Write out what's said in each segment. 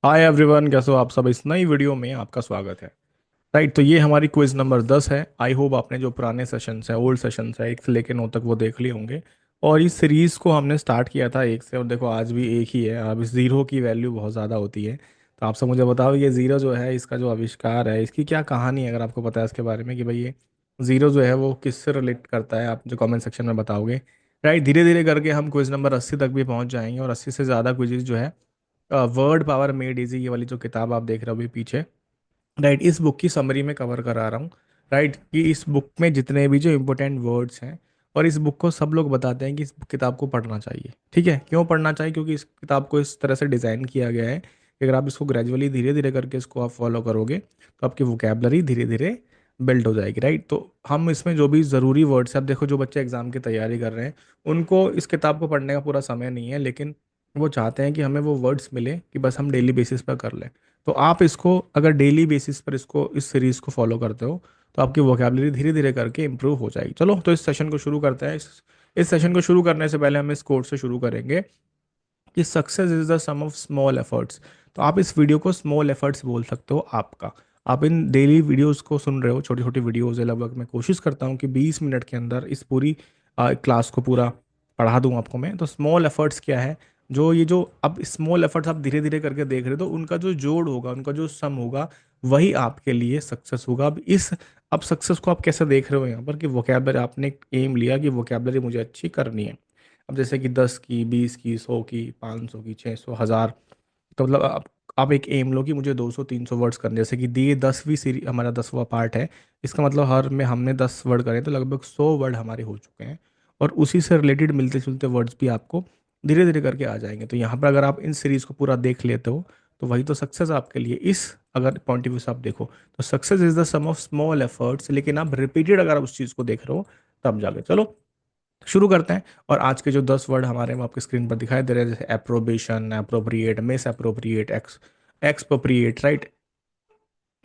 Hi everyone, कैसे हो आप सब। इस नई वीडियो में आपका स्वागत है। राइट, तो ये हमारी क्विज नंबर 10 है। आई होप आपने जो पुराने सेशंस है, ओल्ड सेशंस है, 1 से लेकर 9 तक वो देख लिए होंगे। और इस सीरीज़ को हमने स्टार्ट किया था 1 से, और देखो आज भी एक ही है। अब इस ज़ीरो की वैल्यू बहुत ज़्यादा होती है। तो आप सब मुझे बताओ, ये ज़ीरो जो है, इसका जो आविष्कार है, इसकी क्या कहानी है, अगर आपको पता है इसके बारे में कि भाई ये ज़ीरो जो है वो किससे रिलेट करता है, आप जो कमेंट सेक्शन में बताओगे। राइट, धीरे धीरे करके हम क्विज नंबर 80 तक भी पहुंच जाएंगे, और 80 से ज़्यादा क्विजेज जो है वर्ड पावर मेड इजी, ये वाली जो किताब आप देख रहे हो अभी पीछे, राइट, इस बुक की समरी में कवर करा रहा हूँ। राइट, कि इस बुक में जितने भी जो इम्पोर्टेंट वर्ड्स हैं, और इस बुक को सब लोग बताते हैं कि इस किताब को पढ़ना चाहिए। ठीक है, क्यों पढ़ना चाहिए? क्योंकि इस किताब को इस तरह से डिज़ाइन किया गया है कि अगर आप इसको ग्रेजुअली धीरे धीरे करके इसको आप फॉलो करोगे तो आपकी वोकेबलरी धीरे धीरे बिल्ड हो जाएगी। राइट, तो हम इसमें जो भी ज़रूरी वर्ड्स हैं, आप देखो जो बच्चे एग्जाम की तैयारी कर रहे हैं उनको इस किताब को पढ़ने का पूरा समय नहीं है, लेकिन वो चाहते हैं कि हमें वो वर्ड्स मिले कि बस हम डेली बेसिस पर कर लें। तो आप इसको अगर डेली बेसिस पर इसको इस सीरीज़ को फॉलो करते हो तो आपकी वोकेबलरी धीरे धीरे करके इंप्रूव हो जाएगी। चलो, तो इस सेशन को शुरू करते हैं। इस सेशन को शुरू करने से पहले हम इस कोट से शुरू करेंगे कि success is the sum of small efforts. तो आप इस वीडियो को स्मॉल एफर्ट्स बोल सकते हो आपका। आप इन डेली वीडियोस को सुन रहे हो, छोटी छोटी वीडियोस है, लगभग मैं कोशिश करता हूँ कि 20 मिनट के अंदर इस पूरी क्लास को पूरा पढ़ा दूँ आपको मैं। तो स्मॉल एफर्ट्स क्या है? जो ये जो अब स्मॉल एफर्ट्स आप धीरे धीरे करके देख रहे हो, तो उनका जो जोड़ होगा, उनका जो सम होगा, वही आपके लिए सक्सेस होगा। अब सक्सेस को आप कैसे देख रहे हो यहाँ पर कि वोकेबलरी आपने एम लिया कि वोकेबलरी मुझे अच्छी करनी है। अब जैसे कि 10 की, 20 की, 100 की, 500 की, 600, 1000, तो मतलब आप एक एम लो कि मुझे 200 300 वर्ड्स करने। जैसे कि दिए 10वीं सीरीज, हमारा 10वां पार्ट है, इसका मतलब हर में हमने 10 वर्ड करे, तो लगभग 100 वर्ड हमारे हो चुके हैं। और उसी से रिलेटेड मिलते जुलते वर्ड्स भी आपको धीरे धीरे करके आ जाएंगे। तो यहाँ पर अगर आप इन सीरीज को पूरा देख लेते हो तो वही तो सक्सेस आपके लिए। इस अगर पॉइंट ऑफ व्यू से आप देखो तो success is the sum of small efforts, लेकिन आप रिपीटेड अगर आप उस चीज़ को देख रहे हो तब जाके। चलो शुरू करते हैं। और आज के जो 10 वर्ड हमारे वो आपके स्क्रीन पर दिखाई दे रहे हैं, जैसे approbation, appropriate, misappropriate, expropriate, right,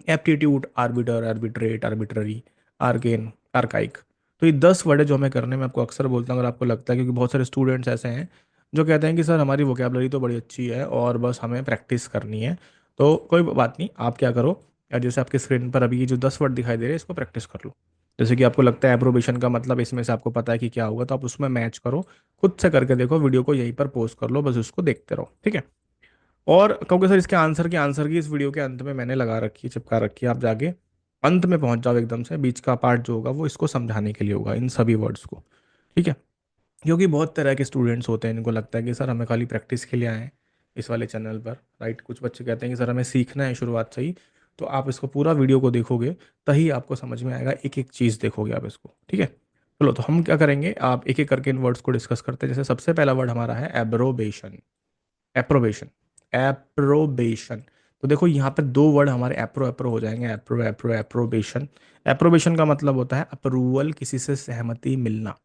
aptitude, arbiter, arbitrate, arbitrary, arcane, archaic. तो ये 10 वर्ड है जो हमें करने में आपको अक्सर बोलता हूँ, अगर आपको लगता है, क्योंकि बहुत सारे स्टूडेंट्स ऐसे हैं जो कहते हैं कि सर हमारी वोकेबलरी तो बड़ी अच्छी है और बस हमें प्रैक्टिस करनी है। तो कोई बात नहीं, आप क्या करो, या जैसे आपके स्क्रीन पर अभी ये जो 10 वर्ड दिखाई दे रहे हैं इसको प्रैक्टिस कर लो। जैसे कि आपको लगता है अप्रोबेशन का मतलब इसमें से आपको पता है कि क्या होगा, तो आप उसमें मैच करो, खुद से करके देखो, वीडियो को यहीं पर पोस्ट कर लो, बस उसको देखते रहो। ठीक है? और कहोगे सर इसके आंसर की इस वीडियो के अंत में मैंने लगा रखी है, चिपका रखी है, आप जाके अंत में पहुंच जाओ एकदम से। बीच का पार्ट जो होगा वो इसको समझाने के लिए होगा, इन सभी वर्ड्स को। ठीक है? क्योंकि बहुत तरह के स्टूडेंट्स होते हैं, इनको लगता है कि सर हमें खाली प्रैक्टिस के लिए आए हैं इस वाले चैनल पर। राइट, कुछ बच्चे कहते हैं कि सर हमें सीखना है शुरुआत से ही। तो आप इसको पूरा वीडियो को देखोगे तभी आपको समझ में आएगा, एक एक चीज़ देखोगे आप इसको। ठीक है? चलो, तो हम क्या करेंगे, आप एक एक करके इन वर्ड्स को डिस्कस करते हैं। जैसे सबसे पहला वर्ड हमारा है एब्रोबेशन। एप्रोबेशन, एप्रोबेशन। तो देखो यहाँ पे 2 वर्ड हमारे एप्रो एप्रो हो जाएंगे, एप्रो एप्रो, एप्रोबेशन। एप्रोबेशन का मतलब होता है अप्रूवल, किसी से सहमति मिलना,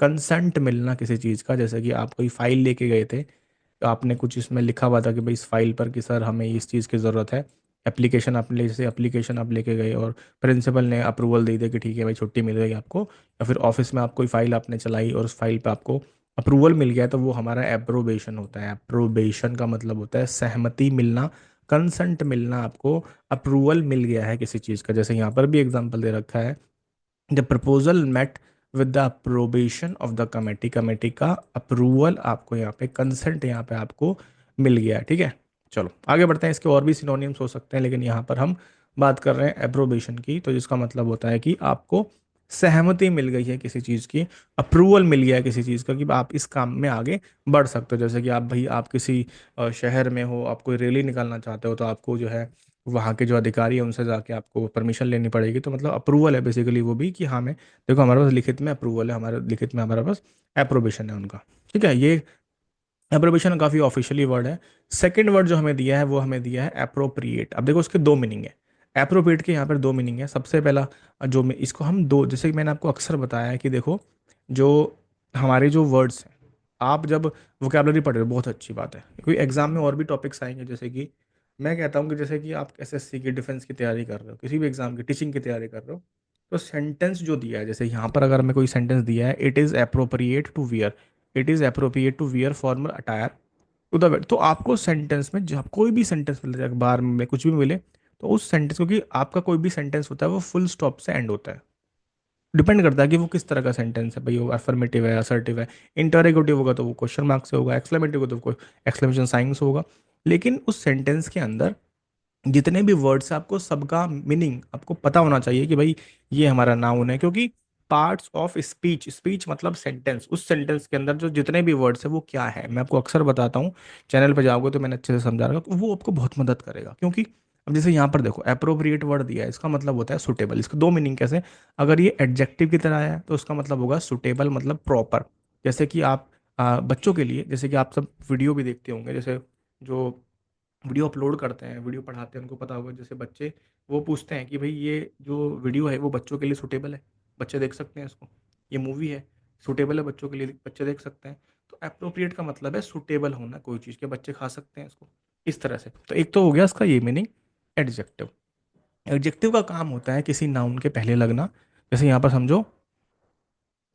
कंसेंट मिलना किसी चीज़ का। जैसे कि आप कोई फाइल लेके गए थे, तो आपने कुछ इसमें लिखा हुआ था कि भाई इस फाइल पर कि सर हमें इस चीज़ की ज़रूरत है। एप्लीकेशन आप ले, जैसे एप्लीकेशन आप लेके गए और प्रिंसिपल ने अप्रूवल दे दिया कि ठीक है भाई छुट्टी मिल गई आपको। या फिर ऑफिस में आप कोई फाइल आपने चलाई और उस फाइल पे आपको अप्रूवल मिल गया, तो वो हमारा एप्रोबेशन होता है। एप्रोबेशन का मतलब होता है सहमति मिलना, कंसेंट मिलना, आपको अप्रूवल मिल गया है किसी चीज़ का। जैसे यहाँ पर भी एग्जांपल दे रखा है, the proposal met with the approbation of the committee. Committee का अप्रूवल आपको यहाँ पे, कंसेंट यहाँ पे आपको मिल गया है। ठीक है? चलो आगे बढ़ते हैं। इसके और भी सिनोनिम्स हो सकते हैं, लेकिन यहाँ पर हम बात कर रहे हैं अप्रोबेशन की, तो जिसका मतलब होता है कि आपको सहमति मिल गई है किसी चीज़ की, अप्रूवल मिल गया है किसी चीज़ का कि आप इस काम में आगे बढ़ सकते हो। जैसे कि आप भाई, आप किसी शहर में हो, आप कोई रैली निकालना चाहते हो, तो आपको जो है वहाँ के जो अधिकारी है उनसे जाके आपको परमिशन लेनी पड़ेगी। तो मतलब अप्रूवल है बेसिकली वो भी, कि हाँ मैं, देखो हमारे पास लिखित में अप्रूवल है, हमारे लिखित में हमारे पास अप्रोबेशन है उनका। ठीक है? ये अप्रोबेशन काफ़ी ऑफिशियली वर्ड है। सेकंड वर्ड जो हमें दिया है वो हमें दिया है अप्रोप्रिएट। अब देखो उसके 2 मीनिंग है। अप्रोप्रिएट के यहाँ पर 2 मीनिंग है। सबसे पहला जो इसको हम दो, जैसे कि मैंने आपको अक्सर बताया है कि देखो, जो हमारे जो वर्ड्स हैं, आप जब वोकेबलरी पढ़ रहे हो बहुत अच्छी बात है, क्योंकि एग्जाम में और भी टॉपिक्स आएंगे। जैसे कि मैं कहता हूँ कि जैसे कि आप एसएससी की, डिफेंस की तैयारी कर रहे हो, किसी भी एग्जाम की, टीचिंग की तैयारी कर रहे हो, तो सेंटेंस जो दिया है, जैसे यहाँ पर अगर मैं कोई सेंटेंस दिया है, it is appropriate to wear, it is appropriate to wear formal attire to the, तो आपको सेंटेंस में जब कोई भी सेंटेंस मिले, चाहे बार में कुछ भी मिले, तो उस सेंटेंस, क्योंकि आपका कोई भी सेंटेंस होता है वो फुल स्टॉप से एंड होता है। डिपेंड करता है कि वो किस तरह का सेंटेंस है भाई, वो अफर्मेटिव है, असर्टिव है। इंटरोगेटिव होगा तो वो क्वेश्चन मार्क से होगा, एक्सक्लेमेटिव होगा तो कोई एक्सक्लेमेशन साइन से होगा। लेकिन उस सेंटेंस के अंदर जितने भी वर्ड्स हैं, आपको सबका मीनिंग आपको पता होना चाहिए कि भाई ये हमारा नाउन है। क्योंकि पार्ट्स ऑफ स्पीच, स्पीच मतलब सेंटेंस, उस सेंटेंस के अंदर जो जितने भी वर्ड्स है वो क्या है, मैं आपको अक्सर बताता हूँ। चैनल पे जाओगे तो मैंने अच्छे से समझा रखा, तो वो आपको बहुत मदद करेगा। क्योंकि अब जैसे यहाँ पर देखो अप्रोप्रिएट वर्ड दिया है, इसका मतलब होता है सुटेबल। इसके दो मीनिंग कैसे, अगर ये एडजेक्टिव की तरह है तो उसका मतलब होगा सुटेबल, मतलब प्रॉपर। जैसे कि आप बच्चों के लिए, जैसे कि आप सब वीडियो भी देखते होंगे, जैसे जो वीडियो अपलोड करते हैं, वीडियो पढ़ाते हैं, उनको पता होगा, जैसे बच्चे वो पूछते हैं कि भाई ये जो वीडियो है वो बच्चों के लिए सूटेबल है, बच्चे देख सकते हैं इसको, ये मूवी है सूटेबल है बच्चों के लिए, बच्चे देख सकते हैं। तो अप्रोप्रिएट का मतलब है सूटेबल होना, कोई चीज़ के बच्चे खा सकते हैं इसको, इस तरह से। तो एक तो हो गया इसका ये मीनिंग। एडजेक्टिव, एडजेक्टिव का काम होता है किसी नाउन के पहले लगना। जैसे यहाँ पर समझो,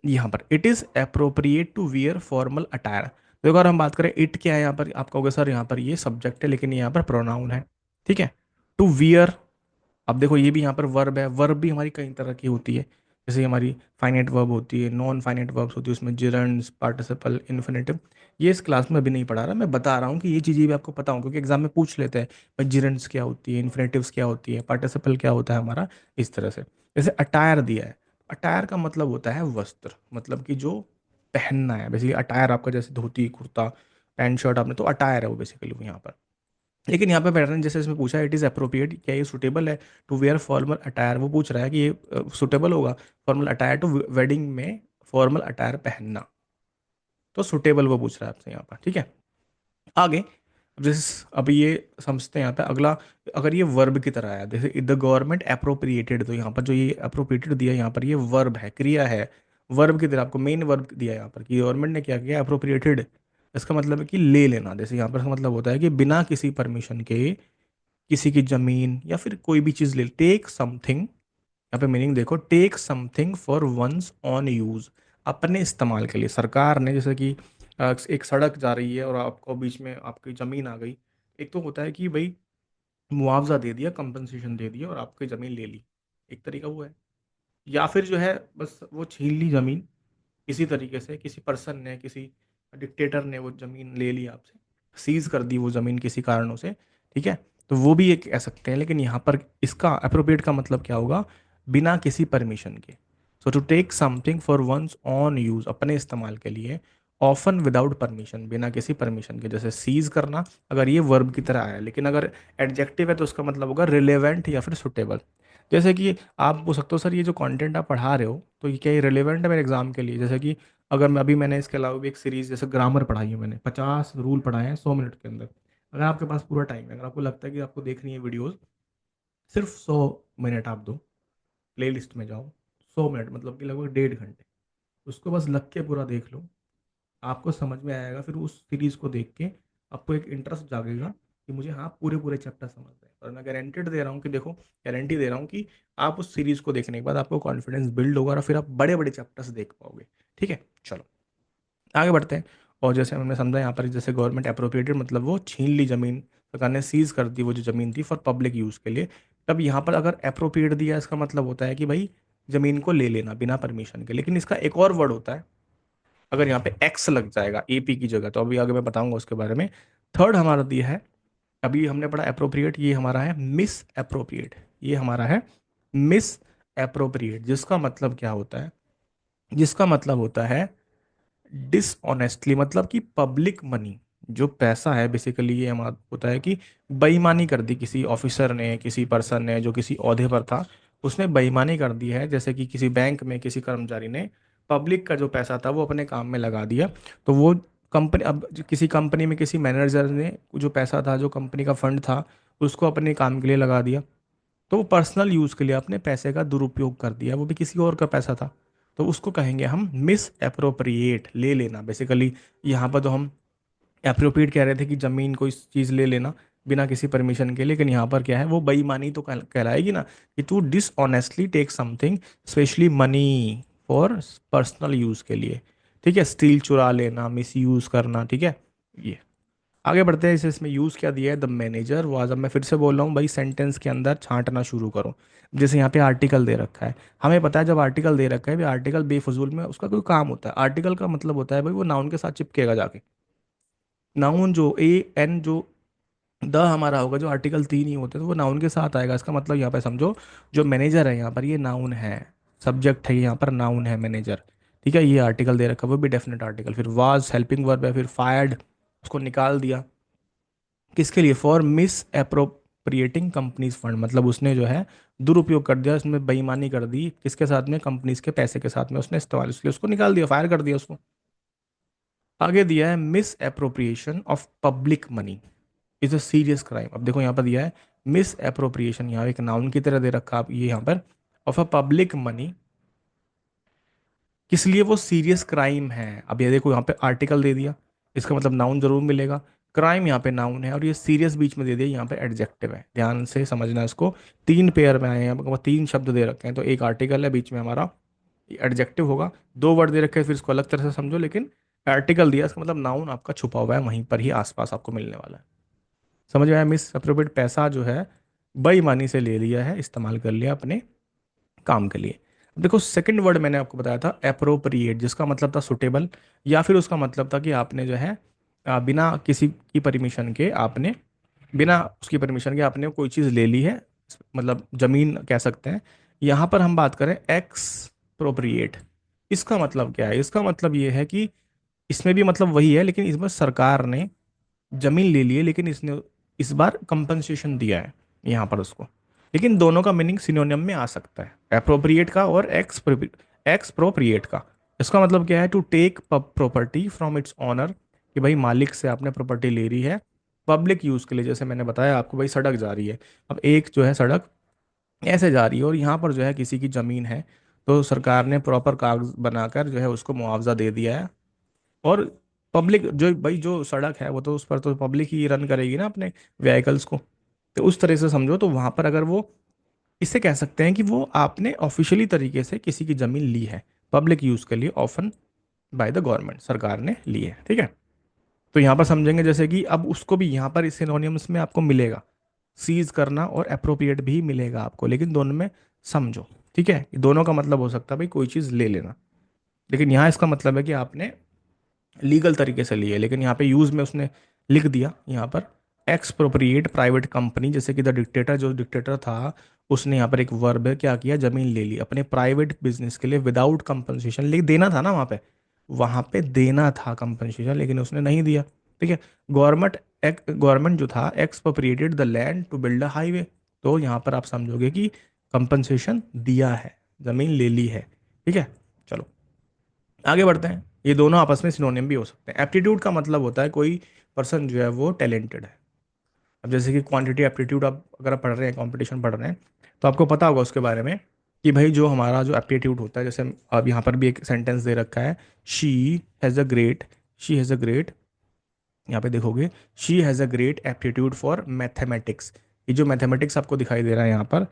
यहाँ पर it is appropriate to wear formal attire. देखो अगर हम बात करें इट क्या है, यहाँ पर आप कहोगे सर यहाँ पर ये सब्जेक्ट है, लेकिन ये यहाँ पर प्रोनाउन है। ठीक है। टू वियर, अब देखो ये भी यहाँ पर वर्ब है, वर्ब भी हमारी कई तरह की होती है। जैसे हमारी फाइनाइट वर्ब होती है, नॉन फाइनाइट वर्ब्स होती है, उसमें जिरंड्स, पार्टिसिपल, इन्फिनेटिव। ये इस क्लास में अभी नहीं पढ़ा रहा, मैं बता रहा हूँ कि ये चीज़ें भी आपको पता हो, क्योंकि एग्जाम में पूछ लेते हैं भाई जिरंड्स क्या होती है, इन्फिनेटिव्स क्या होती है, पार्टिसिपल क्या होता है हमारा, इस तरह से। जैसे अटायर दिया है, अटायर का मतलब होता है वस्त्र, मतलब कि जो पहनना है बेसिकली। अटायर आपका जैसे धोती कुर्ता पैंट शर्ट आपने, तो अटायर है वो बेसिकली वो यहाँ पर। लेकिन यहाँ पे पैटर्न जैसे इसमें पूछा है इट इज़ अप्रोप्रिएट, क्या ये सुटेबल है टू वेयर फॉर्मल अटायर, वो पूछ रहा है कि ये सुटेबल होगा फॉर्मल अटायर टू वेडिंग में, फॉर्मल अटायर पहनना। तो सुटेबल वो पूछ रहा है आपसे यहाँ पर। ठीक है। आगे, अब जैसे अभी ये समझते हैं यहाँ पे अगला। अगर ये वर्ब की तरह है, जैसे द गवर्नमेंट अप्रोप्रिएटेड, तो यहाँ पर जो ये अप्रोप्रिएटेड दिया है यहाँ पर, ये वर्ब है, क्रिया है। वर्ब की तरह आपको मेन वर्ब दिया है यहाँ पर कि गवर्नमेंट ने क्या किया, अप्रोप्रिएटेड। इसका मतलब है कि ले लेना। जैसे यहाँ पर इसका मतलब होता है कि बिना किसी परमिशन के किसी की जमीन या फिर कोई भी चीज़ ले, टेक समथिंग। यहाँ पे मीनिंग देखो, take something for one's own use, अपने इस्तेमाल के लिए। सरकार ने जैसे कि एक सड़क जा रही है और आपको बीच में आपकी ज़मीन आ गई, एक तो होता है कि भाई मुआवजा दे दिया, कंपनसेशन दे दिया और आपकी ज़मीन ले ली, एक तरीका वो है। या फिर जो है बस वो छीन ली ज़मीन, किसी तरीके से किसी पर्सन ने, किसी डिक्टेटर ने वो ज़मीन ले ली आपसे, सीज कर दी वो ज़मीन किसी कारणों से। ठीक है। तो वो भी एक कह सकते हैं, लेकिन यहाँ पर इसका अप्रोप्रिएट का मतलब क्या होगा, बिना किसी परमिशन के। So to take something for one's own use, अपने इस्तेमाल के लिए। ऑफन विदाउट परमिशन, बिना किसी परमिशन के, जैसे सीज करना, अगर ये वर्ब की तरह आया। लेकिन अगर एडजेक्टिव है तो उसका मतलब होगा रिलेवेंट या फिर सुटेबल। जैसे कि आप पूछ सकते हो सर ये जो कंटेंट आप पढ़ा रहे हो तो ये क्या ये रिलेवेंट है मेरे एग्जाम के लिए। जैसे कि अगर मैं अभी, मैंने इसके अलावा भी एक सीरीज जैसे ग्रामर पढ़ाई है, मैंने 50 रूल पढ़ाए हैं 100 मिनट के अंदर। अगर आपके पास पूरा टाइम है, अगर आपको लगता है कि आपको देखनी है वीडियोस, सिर्फ 100 मिनट आप दो, प्ले लिस्ट में जाओ, 100 मिनट मतलब कि लगभग 1.5 घंटे, उसको बस लग के पूरा देख लो, आपको समझ में आएगा। फिर उस सीरीज को देख के आपको एक इंटरेस्ट जागेगा कि मुझे हाँ पूरे पूरे चैप्टर समझ रहे हैं। और मैं गारंटेड दे रहा हूँ कि देखो, गारंटी दे रहा हूँ कि आप उस सीरीज को देखने के बाद आपको कॉन्फिडेंस बिल्ड होगा और फिर आप बड़े बड़े चैप्टर्स देख पाओगे। ठीक है। चलो आगे बढ़ते हैं। और जैसे हमने समझा यहाँ पर, जैसे गवर्नमेंट अप्रोप्रिएटेड मतलब वो छीन ली जमीन, सरकार ने सीज कर दी वो जो जमीन थी फॉर पब्लिक यूज़ के लिए। तब यहाँ पर अगर अप्रोप्रिएट दिया, इसका मतलब होता है कि भाई जमीन को ले लेना बिना परमिशन के। लेकिन इसका एक और वर्ड होता है, अगर यहाँ पे एक्स लग जाएगा एपी की जगह, तो अभी आगे मैं बताऊंगा उसके बारे में। थर्ड हमारा दिया है, अभी हमने पढ़ा अप्रोप्रिएट, ये हमारा है मिस अप्रोप्रिएट। ये हमारा है मिस अप्रोप्रिएट, जिसका मतलब क्या होता है, जिसका मतलब होता है डिसऑनेस्टली, मतलब कि पब्लिक मनी, जो पैसा है बेसिकली, ये हमारा होता है कि बेईमानी कर दी किसी ऑफिसर ने, किसी पर्सन ने जो किसी ओहदे पर था, उसने बेईमानी कर दी है। जैसे कि किसी बैंक में किसी कर्मचारी ने पब्लिक का जो पैसा था वो अपने काम में लगा दिया। तो वो कंपनी, अब किसी कंपनी में किसी मैनेजर ने जो पैसा था, जो कंपनी का फंड था, उसको अपने काम के लिए लगा दिया। तो वो पर्सनल यूज़ के लिए अपने पैसे का दुरुपयोग कर दिया, वो भी किसी और का पैसा था। तो उसको कहेंगे हम मिस अप्रोप्रिएट, ले लेना बेसिकली। यहाँ पर तो हम अप्रोप्रिएट कह रहे थे कि ज़मीन कोई चीज़ ले लेना बिना किसी परमिशन के, लेकिन यहाँ पर क्या है, वो बेईमानी तो कहलाएगी ना, कि तू dishonestly take something, specially money, for personal use के लिए। ठीक है। स्टील चुरा लेना, मिस यूज़ करना। ठीक है। ये आगे बढ़ते हैं। इसे इसमें यूज़ क्या दिया है, द मैनेजर वाज, अब मैं फिर से बोल रहा हूँ भाई, सेंटेंस के अंदर छांटना शुरू करो। जैसे यहाँ पे आर्टिकल दे रखा है, हमें पता है जब आर्टिकल दे रखा है भी, आर्टिकल बेफजूल में उसका कोई काम होता है। आर्टिकल का मतलब होता है भाई वो नाउन के साथ चिपकेगा जाके। नाउन जो ए एन जो द हमारा होगा, जो आर्टिकल तीन ही होते हैं तो वो नाउन के साथ आएगा। इसका मतलब यहाँ पे समझो, जो मैनेजर है यहाँ पर ये नाउन है, सब्जेक्ट है यहाँ पर, नाउन है मैनेजर। ठीक है, ये आर्टिकल दे रखा है वो भी डेफिनेट आर्टिकल। फिर वाज हेल्पिंग वर्ब है, फिर फायर्ड उसको निकाल दिया। किसके लिए, for miss appropriating companies fund, मतलब उसने जो है दुरुपयोग कर दिया, उसमें बेईमानी कर दी, किसके साथ में, कंपनीज के पैसे के साथ में उसने इस्तेमाल, इसलिए उसको निकाल दिया, फायर कर दिया उसको। आगे दिया है miss appropriation of public money is a serious crime. अब देखो यहाँ पर दिया है मिस अप्रोप्रिएशन, यहाँ एक नाउन की तरह दे रखा आप ये यहाँ पर, ऑफ अ पब्लिक मनी, किस लिए वो सीरियस क्राइम है। अब ये देखो यहाँ पे आर्टिकल दे दिया, इसका मतलब नाउन जरूर मिलेगा। क्राइम यहाँ पे नाउन है और ये सीरियस बीच में दे दिया, यहाँ पे एडजेक्टिव है, ध्यान से समझना इसको। तीन पेयर में आए हैं, मतलब तीन शब्द दे रखे हैं, तो एक आर्टिकल है बीच में हमारा, एडजेक्टिव होगा। दो वर्ड दे रखे हैं फिर इसको अलग तरह से समझो, लेकिन आर्टिकल दिया इसका मतलब नाउन आपका छुपा हुआ है वहीं पर ही आसपास आपको मिलने वाला है। समझ में आया, मिस अप्रोप्रिएट पैसा जो है बेईमानी से ले लिया है, इस्तेमाल कर लिया अपने काम के लिए। अब देखो सेकंड वर्ड मैंने आपको बताया था अप्रोप्रिएट, जिसका मतलब था सुटेबल, या फिर उसका मतलब था कि आपने जो है बिना किसी की परमिशन के आपने, बिना उसकी परमिशन के आपने कोई चीज़ ले ली है, मतलब जमीन कह सकते हैं। यहाँ पर हम बात करें एक्सप्रोप्रिएट, इसका मतलब क्या है, इसका मतलब ये है कि इसमें भी मतलब वही है, लेकिन इसमें सरकार ने जमीन ले ली है, लेकिन इसने इस बार कंपनसेशन दिया है यहाँ पर उसको। लेकिन दोनों का मीनिंग सिनोनिम में आ सकता है, अप्रोप्रिएट का और एक्सप्रोप्रिएट का। इसका मतलब क्या है, to take property from its owner, कि भाई मालिक से आपने प्रॉपर्टी ले रही है पब्लिक यूज़ के लिए। जैसे मैंने बताया आपको भाई, सड़क जा रही है, अब एक जो है सड़क ऐसे जा रही है और यहाँ पर जो है किसी की ज़मीन है, तो सरकार ने प्रॉपर कागज बनाकर जो है उसको मुआवजा दे दिया है। और पब्लिक जो भाई जो सड़क है वो तो उस पर तो पब्लिक ही रन करेगी ना अपने व्हीकल्स को, तो उस तरह से समझो। तो वहां पर अगर वो, इससे कह सकते हैं कि वो आपने ऑफिशियली तरीके से किसी की जमीन ली है पब्लिक यूज के लिए, ऑफन बाय द गवर्नमेंट, सरकार ने ली है। ठीक है, तो यहाँ पर समझेंगे जैसे कि अब उसको भी यहाँ पर इस सिनोनिम्स में आपको मिलेगा, सीज करना और अप्रोप्रिएट भी मिलेगा आपको, लेकिन दोनों में समझो। ठीक है, दोनों का मतलब हो सकता है भाई कोई चीज़ ले लेना, लेकिन यहाँ इसका मतलब है कि आपने लीगल तरीके से लिए, लेकिन यहाँ पे यूज में उसने लिख दिया यहाँ पर एक्सप्रोप्रिएट प्राइवेट कंपनी, जैसे कि द डिक्टेटर, जो डिक्टेटर था उसने यहाँ पर एक वर्ब है, क्या किया, जमीन ले ली अपने प्राइवेट बिजनेस के लिए विदाउट कंपनसेशन, लेकिन देना था ना वहाँ पे देना था कंपनसेशन, लेकिन उसने नहीं दिया। ठीक है, गवर्नमेंट गवर्नमेंट जो था expropriated the land to build a highway, तो यहाँ पर आप समझोगे कि कंपनसेशन दिया है, जमीन ले ली है। ठीक है, चलो आगे बढ़ते हैं। ये दोनों आपस में सिनोनिम भी हो सकते हैं। एप्टीट्यूड का मतलब होता है कोई पर्सन जो है वो टैलेंटेड है। अब जैसे कि क्वांटिटी एप्टीट्यूड, आप अगर आप पढ़ रहे हैं, कंपटीशन पढ़ रहे हैं, तो आपको पता होगा उसके बारे में कि भाई जो हमारा जो एप्टीट्यूड होता है, जैसे अब यहाँ पर भी एक सेंटेंस दे रखा है, she has a great, she has a great, यहाँ पे देखोगे she has a great aptitude for mathematics. ये जो मैथमेटिक्स आपको दिखाई दे रहा है यहाँ पर,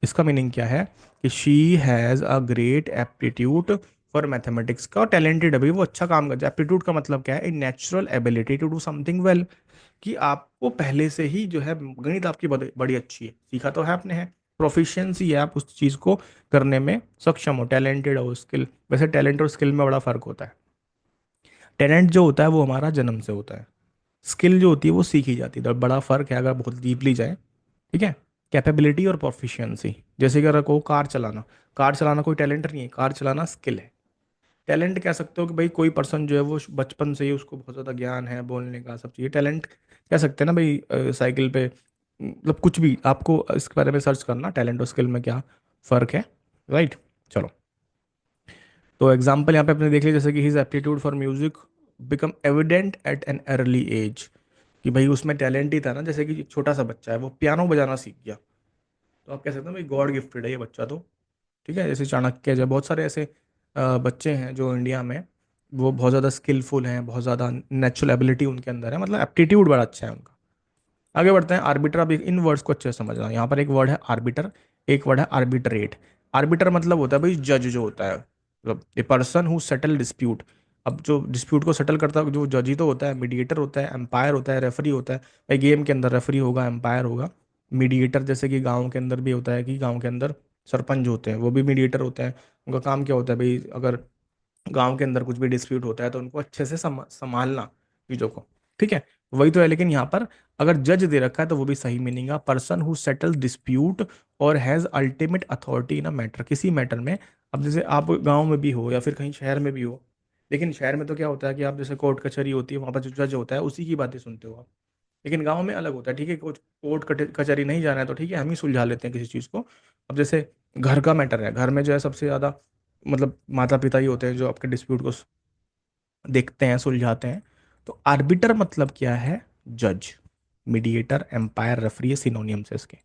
इसका मीनिंग क्या है कि she has a great aptitude for mathematics का, टैलेंटेड है भाई वो, अच्छा काम करता है। एप्टीट्यूड का मतलब क्या है, an natural ability to do something well, कि आपको पहले से ही जो है गणित आपकी बड़ी अच्छी है, सीखा तो है आपने, है प्रोफिशिएंसी है, आप उस चीज़ को करने में सक्षम हो, टैलेंटेड हो, स्किल। वैसे टैलेंट और स्किल में बड़ा फर्क होता है। टैलेंट जो होता है वो हमारा जन्म से होता है, स्किल जो होती है वो सीखी जाती है, तो बड़ा फर्क है अगर बहुत डीपली जाए। ठीक है, कैपेबिलिटी और प्रोफिशिएंसी, जैसे कि अगर को कार चलाना, कार चलाना कोई टैलेंट नहीं है, कार चलाना स्किल है। टैलेंट कह सकते हो कि भाई कोई पर्सन जो है वो बचपन से ही उसको बहुत ज़्यादा ज्ञान है बोलने का, सब चीज़ टैलेंट कह सकते हैं ना भाई। साइकिल पे, मतलब कुछ भी, आपको इसके बारे में सर्च करना टैलेंट और स्किल में क्या फ़र्क है। राइट, चलो, तो एग्जाम्पल यहाँ पे अपने देख लिया, जैसे कि his aptitude for music become evident at an early age, कि भाई उसमें टैलेंट ही था ना, जैसे कि छोटा सा बच्चा है वो पियानो बजाना सीख गया, तो आप कह सकते हैं भाई गॉड गिफ्टेड है ये बच्चा तो। ठीक है, जैसे चाणक्य, जो बहुत सारे ऐसे बच्चे हैं जो इंडिया में, वो बहुत ज़्यादा स्किलफुल हैं, बहुत ज़्यादा नेचुरल एबिलिटी उनके अंदर है, मतलब एप्टीट्यूड बड़ा अच्छा है उनका। आगे बढ़ते हैं। आर्बिटर, अब इन वर्ड्स को अच्छे से समझना, यहाँ पर एक वर्ड है आर्बिटर, एक वर्ड है आर्बिट्रेट। आर्बिटर मतलब होता है भाई जज जो होता है, मतलब a person who settle dispute, अब जो डिस्प्यूट को सेटल करता है जो जज ही तो होता है, मीडिएटर होता है, एम्पायर होता है, रेफरी होता है। भाई गेम के अंदर रेफरी होगा, एम्पायर होगा, मीडिएटर, जैसे कि गाँव के अंदर भी होता है कि गाँव के अंदर सरपंच होते हैं, वो भी मीडिएटर होते हैं। उनका काम क्या होता है भाई, अगर गांव के अंदर कुछ भी डिस्प्यूट होता है तो उनको अच्छे से संभालना चीजों को। ठीक है, वही तो है। लेकिन यहाँ पर अगर जज दे रखा है तो वो भी सही मीनिंग है, पर्सन हु सेटल डिस्प्यूट और has ultimate authority in a matter, किसी मैटर में। अब जैसे आप गांव में भी हो या फिर कहीं शहर में भी हो, लेकिन शहर में तो क्या होता है कि आप जैसे कोर्ट कचहरी होती है, वहां पर जो जज होता है उसी की बातें सुनते हो आप। लेकिन गांव में अलग होता है। ठीक है, कुछ कोर्ट कचहरी नहीं जाना है तो ठीक है, हम ही सुलझा लेते हैं किसी चीज़ को। अब जैसे घर का मैटर है, घर में जो है सबसे ज़्यादा मतलब माता पिता ही होते हैं जो आपके डिस्प्यूट को देखते हैं, सुलझाते हैं। तो आर्बिटर मतलब क्या है, जज। मीडिएटर, एम्पायर, रेफरी, ये सिनोनियम्स है इसके।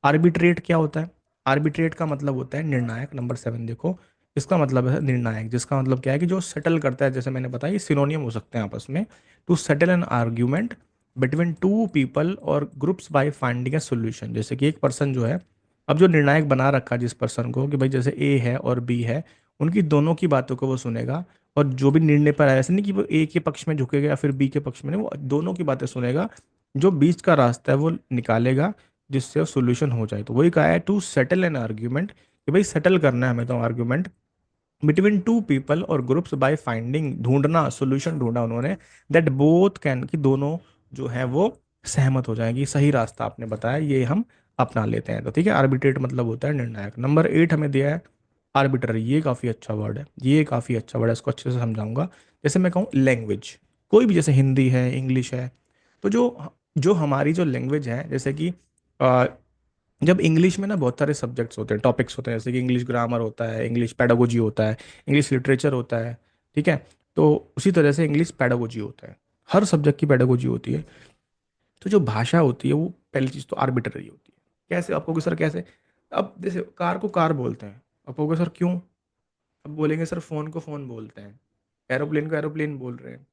आर्बिट्रेट क्या होता है, आर्बिट्रेट का मतलब होता है निर्णायक। नंबर 7 देखो, इसका मतलब है निर्णायक, जिसका मतलब क्या है कि जो सेटल करता है। जैसे मैंने बताया, ये सिनोनियम हो सकते हैं आपस में। To settle an argument between two people और groups by finding a solution, जैसे कि एक पर्सन जो है, अब जो निर्णायक बना रखा है जिस पर्सन को कि भाई जैसे ए है और बी है, उनकी दोनों की बातों को वो सुनेगा, और जो भी निर्णय पर आया, ऐसे नहीं कि वो ए के पक्ष में झुकेगा या फिर बी के पक्ष में, नहीं, वो दोनों की बातें सुनेगा, जो बीच का रास्ता है वो निकालेगा, जिससे सोल्यूशन हो जाए। तो वही कहा है, टू सेटल एन आर्ग्यूमेंट, कि भाई सेटल करना है हमें तो आर्ग्यूमेंट बिटवीन टू पीपल और ग्रुप्स बाय फाइंडिंग, ढूंढना, सोल्यूशन ढूंढा उन्होंने, दैट बोथ कैन, कि दोनों जो है वो सहमत हो जाएंगी, सही रास्ता आपने बताया, ये हम अपना लेते हैं। तो ठीक है, आर्बिट्रेट मतलब होता है निर्णायक। नंबर 8 हमें दिया है आर्बिट्ररी। ये काफ़ी अच्छा वर्ड है, ये काफ़ी अच्छा वर्ड है, इसको अच्छे से समझाऊंगा। जैसे मैं कहूँ लैंग्वेज, कोई भी, जैसे हिंदी है, इंग्लिश है, तो जो जो हमारी जो लैंग्वेज है, जैसे कि जब इंग्लिश में ना बहुत सारे सब्जेक्ट्स होते हैं, टॉपिक्स होते हैं, जैसे कि इंग्लिश ग्रामर होता है, इंग्लिश पेडागोजी होता है, इंग्लिश लिटरेचर होता है। ठीक है, तो उसी तरह से इंग्लिश पेडागोजी होता है, हर सब्जेक्ट की पेडागोजी होती है। तो जो भाषा होती है वो पहली चीज़ तो आर्बिट्ररी होती है। कैसे, आपको सर कैसे? अब जैसे कार को कार बोलते हैं, आप कहोगे सर क्यों? अब बोलेंगे सर फ़ोन को फ़ोन बोलते हैं, एरोप्लेन को एरोप्लेन बोल रहे हैं।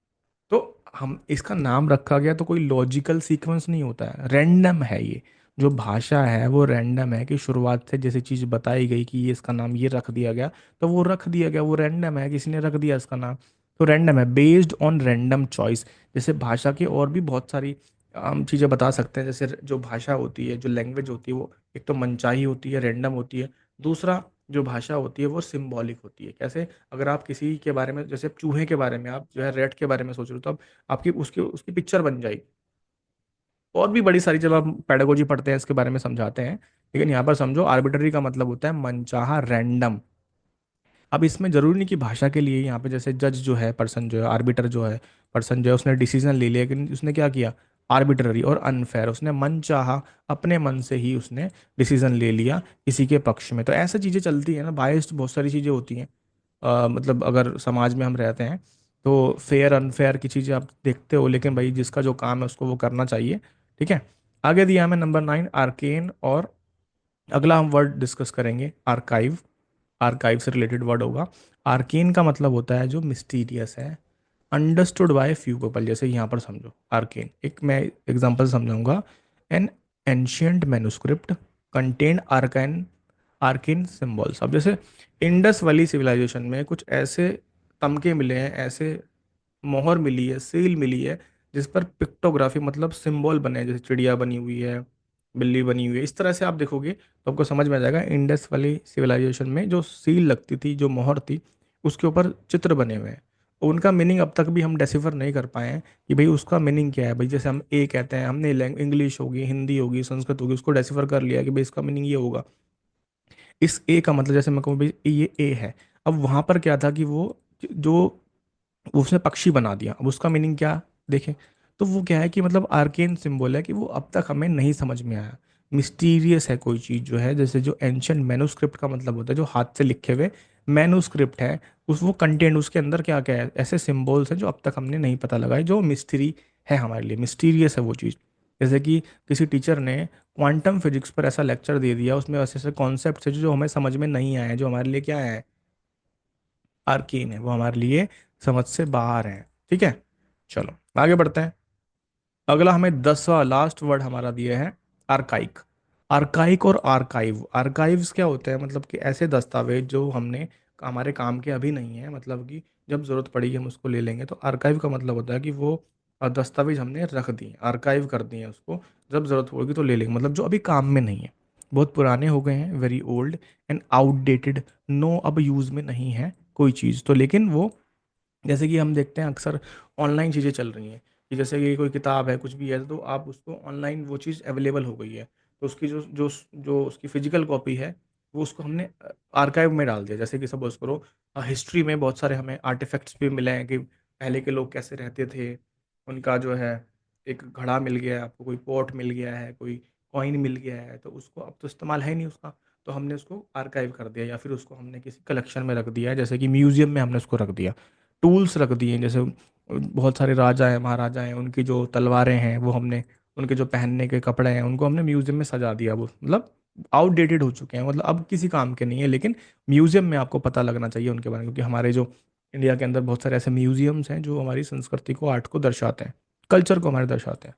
तो हम इसका नाम रखा गया तो कोई लॉजिकल सीक्वेंस नहीं होता है, रैंडम है ये। जो भाषा है वो रैंडम है, कि शुरुआत से जैसे चीज़ बताई गई कि ये इसका नाम ये रख दिया गया, तो वो रख दिया गया, वो रैंडम है, किसी ने रख दिया इसका नाम, तो रैंडम है, बेस्ड ऑन रैंडम चॉइस। जैसे भाषा की और भी बहुत सारी हम चीज़ें बता सकते हैं। जैसे जो भाषा होती है, जो लैंग्वेज होती है, वो एक तो मनचाही होती है, रैंडम होती है। दूसरा, जो भाषा होती है वो सिंबॉलिक होती है। कैसे? अगर आप किसी के बारे में, जैसे चूहे के बारे में, आप जो है रेड के बारे में सोच रहे हो, तो अब आपकी उसकी उसकी पिक्चर बन जाएगी। और भी बड़ी सारी, जब आप पेडागोजी पढ़ते हैं इसके बारे में समझाते हैं। लेकिन यहाँ पर समझो, आर्बिट्ररी का मतलब होता है मनचाहा, रैंडम। अब इसमें जरूरी नहीं कि भाषा के लिए, यहाँ पे जैसे जज जो है, पर्सन जो है, आर्बिटर जो है, पर्सन जो है, उसने डिसीजन ले लिया, लेकिन उसने क्या किया, आर्बिट्ररी और अनफेयर, उसने मन चाहा, अपने मन से ही उसने डिसीजन ले लिया किसी के पक्ष में। तो ऐसा चीज़ें चलती है ना, बायस्ड बहुत सारी चीज़ें होती हैं। मतलब अगर समाज में हम रहते हैं तो फेयर अनफेयर की चीज़ें आप देखते हो, लेकिन भाई जिसका जो काम है उसको वो करना चाहिए। ठीक है, आगे दिया हमें नंबर 9 आर्केन, और अगला हम वर्ड डिस्कस करेंगे आर्काइव। आर्काइव से रिलेटेड वर्ड होगा। आर्केन का मतलब होता है जो मिस्टीरियस है, अंडरस्टूड बाय फ्यू पीपल। जैसे यहाँ पर समझो आर्केन, एक मैं एग्जांपल समझाऊंगा। An ancient manuscript contain arcane, arcane symbols. अब जैसे इंडस वैली सिविलाइजेशन में कुछ ऐसे तमके मिले हैं, ऐसे मोहर मिली है, सील मिली है, जिस पर पिक्टोग्राफी मतलब सिंबल बने हैं, जैसे चिड़िया बनी हुई है, बिल्ली बनी हुई है। इस तरह से आप देखोगे तो आपको समझ में आ जाएगा, इंडस वाली सिविलाइजेशन में जो सील लगती थी, जो मोहर थी, उसके ऊपर चित्र बने हुए हैं। उनका मीनिंग अब तक भी हम डेसिफर नहीं कर पाए हैं कि भाई उसका मीनिंग क्या है। भाई जैसे हम ए कहते हैं, हमने इंग्लिश होगी, हिंदी होगी, संस्कृत होगी, उसको डेसिफर कर लिया कि भाई इसका मीनिंग ये होगा। इस ए का मतलब, जैसे मैं कहूँ भाई ये ए है, अब वहां पर क्या था कि वो जो उसने पक्षी बना दिया, अब उसका मीनिंग क्या देखें। तो वो क्या है कि मतलब आर्केन सिंबल है, कि वो अब तक हमें नहीं समझ में आया, मिस्टीरियस है कोई चीज़ जो है। जैसे जो एंशंट मैन्युस्क्रिप्ट का मतलब होता है जो हाथ से लिखे हुए मैन्युस्क्रिप्ट है, उस वो कंटेंट, उसके अंदर क्या क्या है, ऐसे सिंबल्स हैं जो अब तक हमने नहीं पता लगाए, जो मिस्ट्री है, हमारे लिए मिस्टीरियस है वो चीज़। जैसे कि किसी टीचर ने क्वांटम फिजिक्स पर ऐसा लेक्चर दे दिया, उसमें ऐसे ऐसे कॉन्सेप्ट है जो हमें समझ में नहीं आए, जो हमारे लिए क्या है, आर्कीन है, वो हमारे लिए समझ से बाहर है। ठीक है, चलो आगे बढ़ते हैं। अगला हमें 10वां लास्ट वर्ड हमारा दिया है आर्काइक। आर्काइक और आर्काइव, आर्काइव्स क्या होते हैं, मतलब कि ऐसे दस्तावेज जो हमने हमारे काम के अभी नहीं है, मतलब कि जब ज़रूरत पड़ेगी हम उसको ले लेंगे। तो आर्काइव का मतलब होता है कि वो दस्तावेज हमने रख दिए, आर्काइव कर दिए हैं उसको, जब ज़रूरत होगी तो ले लेंगे, मतलब जो अभी काम में नहीं है, बहुत पुराने हो गए हैं, very old and outdated, no अब यूज़ में नहीं है कोई चीज़ तो। लेकिन वो, जैसे कि हम देखते हैं अक्सर ऑनलाइन चीज़ें चल रही हैं, कि जैसे कि कोई किताब है, कुछ भी है, तो आप उसको ऑनलाइन, वो चीज़ अवेलेबल हो गई है, तो उसकी जो जो जो उसकी फिजिकल कॉपी है, वो उसको हमने आर्काइव में डाल दिया। जैसे कि सपोज करो, हिस्ट्री में बहुत सारे हमें आर्टिफैक्ट्स भी मिले हैं कि पहले के लोग कैसे रहते थे, उनका जो है एक घड़ा मिल गया है आपको, कोई पॉट मिल गया है, कोई कॉइन मिल गया है, तो उसको अब तो इस्तेमाल है ही नहीं उसका, तो हमने उसको आर्काइव कर दिया, या फिर उसको हमने किसी कलेक्शन में रख दिया है, जैसे कि म्यूजियम में हमने उसको रख दिया। टूल्स रख दिए हैं, जैसे बहुत सारे राजा हैं, महाराजा हैं, उनकी जो तलवारें हैं वो हमने, उनके जो पहनने के कपड़े हैं उनको हमने म्यूजियम में सजा दिया। वो मतलब आउटडेटेड हो चुके हैं, मतलब अब किसी काम के नहीं है, लेकिन म्यूजियम में आपको पता लगना चाहिए उनके बारे में, क्योंकि हमारे जो इंडिया के अंदर बहुत सारे ऐसे म्यूजियम्स हैं जो हमारी संस्कृति को, आर्ट को दर्शाते हैं, कल्चर को हमारे दर्शाते हैं।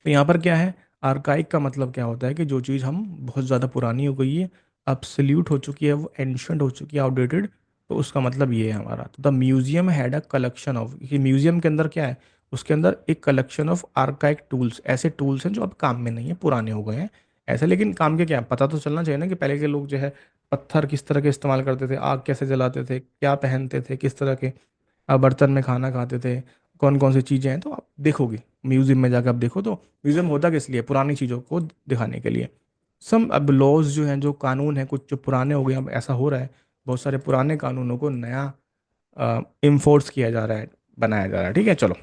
तो यहाँ पर क्या है, आर्काइक का मतलब क्या होता है कि जो चीज़ हम बहुत ज़्यादा पुरानी हो गई है, अब्सोल्यूट हो चुकी है, वो एंशंट हो चुकी है, आउटडेटेड, तो उसका मतलब ये है हमारा। तो the museum had a collection of, कि म्यूजियम के अंदर क्या है, उसके अंदर एक कलेक्शन ऑफ आर्काइक टूल्स, ऐसे टूल्स हैं जो अब काम में नहीं है, पुराने हो गए हैं ऐसे। लेकिन काम के क्या है, पता तो चलना चाहिए ना कि पहले के लोग जो है पत्थर किस तरह के इस्तेमाल करते थे, आग कैसे जलाते थे, क्या पहनते थे, किस तरह के बर्तन में खाना खाते थे, कौन कौन सी चीज़ें हैं, तो आप देखोगे म्यूजियम में जाकर, आप देखो तो म्यूजियम होता किस लिए, पुरानी चीज़ों को दिखाने के लिए। सम अब लॉज जो हैं, जो कानून हैं, कुछ जो पुराने हो गए, अब ऐसा हो रहा है, बहुत सारे पुराने कानूनों को नया इन्फोर्स किया जा रहा है, बनाया जा रहा है। ठीक है, चलो,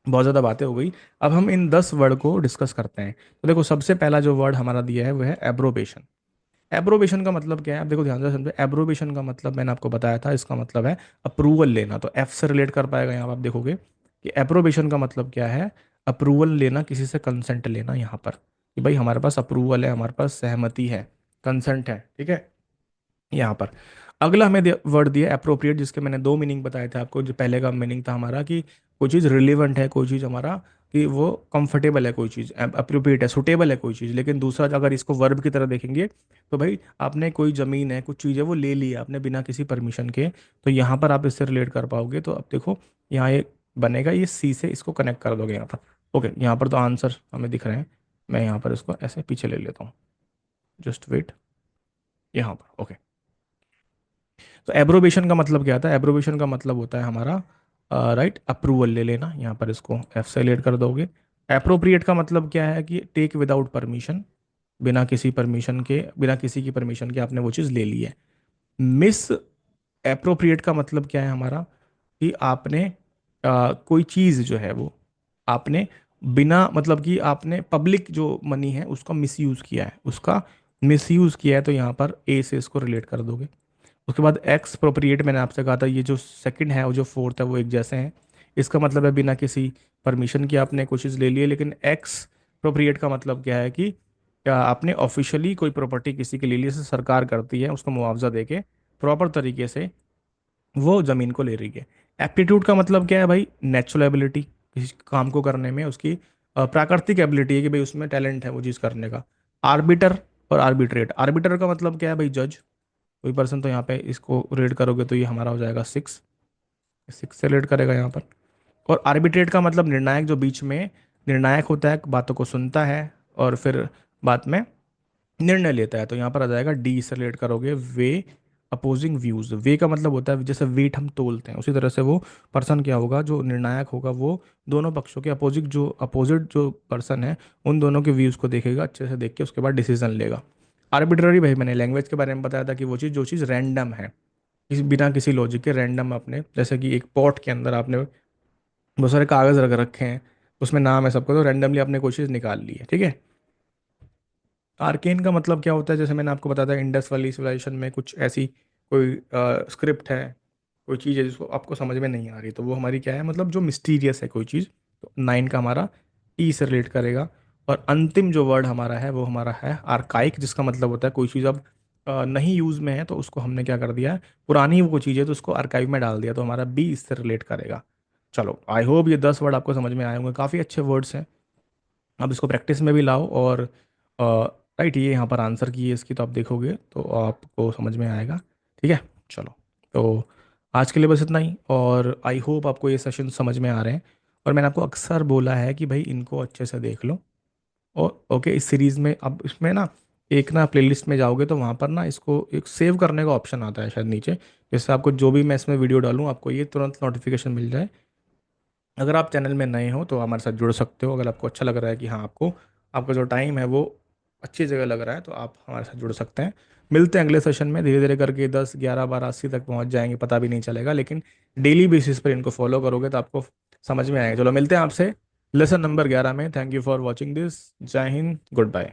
बहुत ज़्यादा बातें हो गई। अब हम इन 10 वर्ड को डिस्कस करते हैं। तो देखो, सबसे पहला जो वर्ड हमारा दिया है वो है एब्रोबेशन। एब्रोबेशन का मतलब क्या है, आप देखो ध्यान से समझो। एब्रोबेशन का मतलब मैंने आपको बताया था, इसका मतलब है अप्रूवल लेना। तो एफ से रिलेट कर पाएगा यहाँ, आप देखोगे कि एप्रोबेशन का मतलब क्या है, अप्रूवल लेना, किसी से कंसेंट लेना, यहाँ पर कि भाई हमारे पास अप्रूवल है, हमारे पास सहमति है, कंसेंट है। ठीक है, यहाँ पर अगला हमें वर्ड दिया अप्रोप्रिएट, जिसके मैंने दो मीनिंग बताए थे आपको। जो पहले का मीनिंग था हमारा कि कोई चीज़ रिलेवेंट है, कोई चीज़ हमारा कि वो कंफर्टेबल है, कोई चीज़ अप्रोप्रिएट है, सुटेबल है कोई चीज़। लेकिन दूसरा, अगर इसको वर्ब की तरह देखेंगे, तो भाई आपने कोई ज़मीन है, कुछ चीज़ है, वो ले ली है आपने बिना किसी परमिशन के, तो यहाँ पर आप इससे रिलेट कर पाओगे। तो अब देखो, यहाँ ये बनेगा, ये सी से इसको कनेक्ट कर दोगे यहाँ पर। ओके, यहाँ पर तो आंसर हमें दिख रहे हैं, मैं यहाँ पर इसको ऐसे पीछे ले लेता हूँ, जस्ट वेट, यहाँ पर। ओके, तो एब्रोबेशन का मतलब क्या था, एब्रोबेशन का मतलब होता है हमारा राइट, अप्रूवल ले लेना। यहाँ पर इसको एफ से लेट कर दोगे। अप्रोप्रिएट का मतलब क्या है कि टेक विदाउट परमिशन, बिना किसी परमिशन के, बिना किसी की परमिशन के आपने वो चीज़ ले ली है। मिस एप्रोप्रिएट का मतलब क्या है हमारा, कि आपने कोई चीज़ जो है वो आपने बिना, मतलब कि आपने पब्लिक जो मनी है उसका मिसयूज़ किया है, उसका मिसयूज़ किया है, तो यहाँ पर ए से इसको रिलेट कर दोगे। उसके बाद एक्स प्रोप्रिएट, मैंने आपसे कहा था, ये जो सेकंड है और जो फोर्थ है वो एक जैसे हैं। इसका मतलब है बिना किसी परमिशन के आपने कोई चीज़ ले ली है। लेकिन एक्स प्रोप्रिएट का मतलब क्या है कि क्या आपने ऑफिशियली कोई प्रॉपर्टी किसी के ले ली, जैसे सरकार करती है, उसको मुआवजा देके प्रॉपर तरीके से वो ज़मीन को ले रही है। एप्टीट्यूड का मतलब क्या है भाई, नेचुरल एबिलिटी, किसी काम को करने में उसकी प्राकृतिक एबिलिटी है कि भाई उसमें टैलेंट है वो चीज़ करने का। आर्बिटर और आर्बिट्रेट, आर्बिटर का मतलब क्या है भाई, जज, कोई पर्सन। तो यहाँ पे इसको रेड करोगे तो ये हमारा हो जाएगा सिक्स, सिक्स से रेड करेगा यहाँ पर। और आर्बिट्रेट का मतलब निर्णायक, जो बीच में निर्णायक होता है, बातों को सुनता है और फिर बाद में निर्णय लेता है, तो यहाँ पर आ जाएगा डी से रिलेट करोगे, वे अपोजिंग व्यूज। वे का मतलब होता है जैसे वेट हम तोलते हैं, उसी तरह से वो पर्सन क्या होगा, जो निर्णायक होगा, वो दोनों पक्षों के अपोजिट जो पर्सन है, उन दोनों के व्यूज़ को देखेगा, अच्छे से देख के उसके बाद डिसीजन लेगा। आर्बिट्ररी, भाई मैंने लैंग्वेज के बारे में बताया था कि वो चीज़, जो चीज़ रैंडम है, बिना किसी लॉजिक के रैंडम, अपने जैसे कि एक पॉट के अंदर आपने बहुत सारे कागज़ रख रखे हैं, उसमें नाम है सबको, तो रैंडमली आपने कोई चीज़ निकाल ली है। ठीक है, आर्केन का मतलब क्या होता है, जैसे मैंने आपको बताया था, इंडस वाली सिविलाइजेशन में कुछ ऐसी कोई स्क्रिप्ट है, कोई चीज़ है जिसको आपको समझ में नहीं आ रही, तो वो हमारी क्या है, मतलब जो मिस्टीरियस है कोई चीज़। तो नाइन का हमारा ई से रिलेट करेगा। और अंतिम जो वर्ड हमारा है वो हमारा है आर्काइक, जिसका मतलब होता है कोई चीज़ अब नहीं यूज़ में है, तो उसको हमने क्या कर दिया है, पुरानी वो चीज़ है तो उसको आर्काइव में डाल दिया, तो हमारा बी इससे रिलेट करेगा। चलो, आई होप ये 10 वर्ड आपको समझ में आए होंगे, काफ़ी अच्छे वर्ड्स हैं। अब इसको प्रैक्टिस में भी लाओ, और राइट, ये यहाँ पर आंसर की है इसकी, तो आप देखोगे तो आपको समझ में आएगा। ठीक है, चलो, तो आज के लिए बस इतना ही, और आई होप आपको ये सेशन समझ में आ रहे हैं। और मैंने आपको अक्सर बोला है कि भाई इनको अच्छे से देख लो। और ओके, इस सीरीज़ में अब इसमें ना एक ना प्लेलिस्ट में जाओगे तो वहाँ पर ना इसको एक सेव करने का ऑप्शन आता है शायद नीचे, जिससे आपको जो भी मैं इसमें वीडियो डालूँ आपको ये तुरंत नोटिफिकेशन मिल जाए। अगर आप चैनल में नए हो तो हमारे साथ जुड़ सकते हो। अगर आपको अच्छा लग रहा है कि हाँ आपको आपका जो टाइम है वो अच्छी जगह लग रहा है तो आप हमारे साथ जुड़ सकते हैं। मिलते हैं अगले सेशन में, धीरे धीरे करके 10 11 12 80 तक पहुंच जाएंगे, पता भी नहीं चलेगा, लेकिन डेली बेसिस पर इनको फॉलो करोगे तो आपको समझ में आएगा। चलो मिलते हैं आपसे लेसन नंबर 11 में। Thank you for watching this. जय हिंद, गुड बाय।